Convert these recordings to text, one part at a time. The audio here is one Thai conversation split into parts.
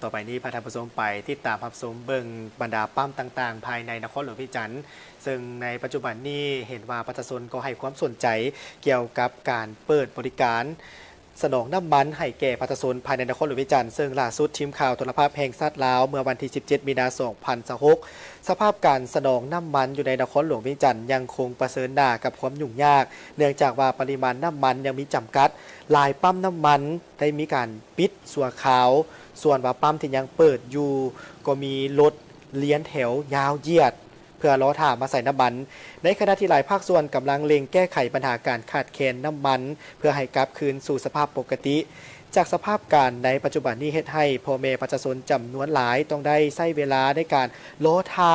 ต่อไปนี้พาท่านผู้ชมไปติดตามรับชมเบิ่งบรรดาปั๊มต่างๆ ภายในนครหลวงพิจิตรซึ่งในปัจจุบันนี้เห็นว่าประชาชนก็ให้ความสนใจเกี่ยวกับการเปิดบริการสนองน้ำมันให้แก่ประชาชนภายในนครหลวงพิจิตรซึ่งล่าสุดทีมข่าวโทรภาพแห่งชาติลาวเมื่อวันที่ 17 มีนาคม 2026 สภาพการสนองน้ำมันอยู่ในนครหลวงพิจิตรยังคงประเสริฐหน้ากับความยุ่งยากเนื่องจากว่าปริมาณน้ำมันยังมีจำกัดหลายปั๊มน้ำมันได้มีการปิดชั่วคราวส่วนว่าปั๊มที่ยังเปิดอยู่ก็มีรถเลี้ยงแถวยาวเหยียดเพื่อรอท่ามาใส่น้ำมันในขณะที่หลายภาคส่วนกำลังเล็งแก้ไขปัญหาการขาดแคลนน้ำมันเพื่อให้กลับคืนสู่สภาพปกติจากสภาพการในปัจจุบันนี้เฮ็ดให้พ่อแม่ประชาชนจำนวนหลายต้องได้ใช้เวลาในการรอท่า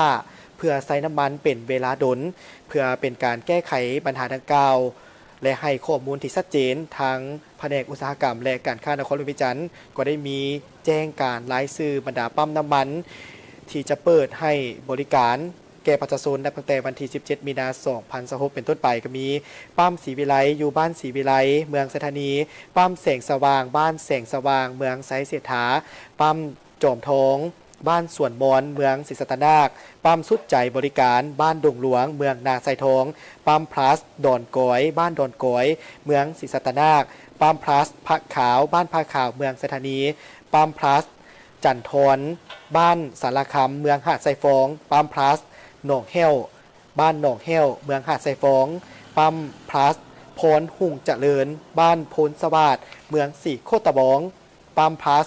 เพื่อใส่น้ำมันเป็นเวลาดนเพื่อเป็นการแก้ไขปัญหาดังกล่าวและให้ข้อมูลที่ชัดเจนทางแผนกอุตสาหกรรมและการค้านครหลวงพิจิตรก็ได้มีแจ้งการรายชื่อบรรดาปั๊มน้ำมันที่จะเปิดให้บริการแก่ประชาชนตั้งแต่วันที่ 17 มีนาคม 2026 เป็นต้นไปก็มีปั๊มศรีวิไลอยู่บ้านศรีวิไลเมืองสถานีปั๊มแสงสว่างบ้านแสงสว่างเมืองไซเสถาปั๊มจอมทองบ้านสวนมอนเมืองศรีสัตนาคปั๊มสุดใจบริการบ้านดงหลวงเมืองนาไซทองปั๊มพลัสดอนก้อยบ้านดอนก้อยเมืองศรีสัตนาคปั๊มพลัสพระขาวบ้านพระขาวเมืองสถานีปั๊มพลัสจันทรบ้านสารคำเมืองหาดไซฟองปั๊มพลัสหนองแห้วบ้านหนองแห้วเมืองหาดไซฟองปั๊มพลัสพรหุ่งเจริญบ้านโพนสวัสดเมืองสีโคตะบองปั๊มพลัส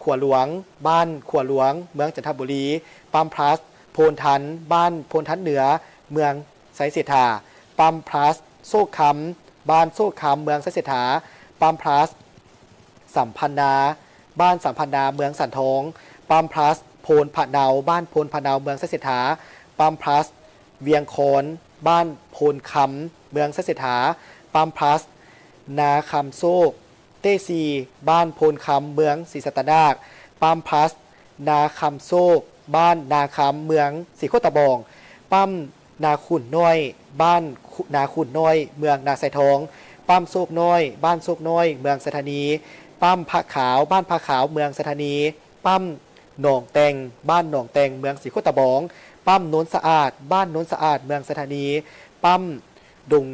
ขัวหลวงบ้านขัวหลวงเมืองจันทบุรีปั๊มพลัสโพนทันบ้านโพนทันเหนือเมืองไซเสถาปั๊มพลัสโซกคำบ้านโซกคำเมืองไซเสถาปั๊มพลัสสัมพันนาบ้านสัมพันนาเมืองสันทองปั๊มพลัสโพนผะเนาบ้านโพนผะเนาเมืองไซเสถาปั๊มพลัสเวียงโคนบ้านโพนคำเมืองไซเสถาปั๊มพลัสนาคำโซกเตซีบ้านโพนคำเมืองศรีสัตนาคปั๊มพลัสนาคำโซกบ้านนาคำเมืองศรีโคตะบองปั๊มนาขุนน้อยบ้านนาขุนน้อยเมืองนาไซทองปั๊มโซกน้อยบ้านโซกน้อยเมืองสถานีปั๊มพระขาวบ้านพระขาวเมืองสถานีปั๊มหนองแตงบ้านหนองแตงเมืองศรีโคตะบองปั๊มโน้นสะอาดบ้านโน้นสะอาดเมืองสถานีปั๊มดุง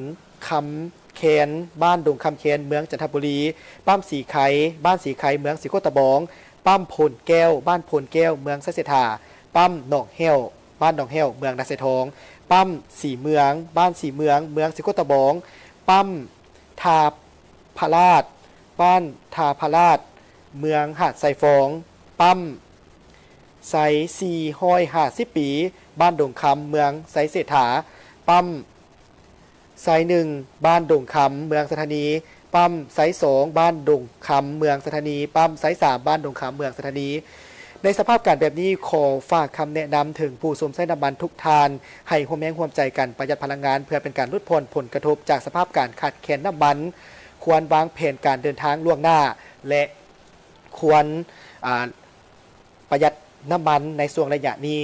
คำเคนบ้านดุงคำเคนเมืองจันทบุรีปั๊มสีไข่บ้านสีไข่เมืองศรีโคตะบองปั๊มพลแก้วบ้านพลแก้วเมืองไซเสถาปั๊มหนองแห้วบ้านหนองแห้วเมืองนาไซทองปั๊มสีเมืองบ้านสีเมืองเมืองศรีโคตะบองปั๊มทาพาราดบ้านทาพาราดเมืองหาดไซฟองปั๊มไซซีห้อย50 ปีบ้านดงคำเมืองไซเสถาปั๊มไซ1บ้านดงคำเมืองสถานีปั๊มไซ2บ้านดงคำเมืองสถานีปั๊มไซ3บ้านดงคำเมืองสถานีในสภาพการแบบนี้ขอฝากคำแนะนำถึงผู้สวมใช้น้ำมันทุกทานให้ร่วมแรงร่วมใจกันประหยัดพลังงานเพื่อเป็นการลดผลกระทบจากสภาพการขาดแคลนน้ำมันควรวางแผนการเดินทางล่วงหน้าและควรประหยัดน้ำมันในช่วงระยะนี้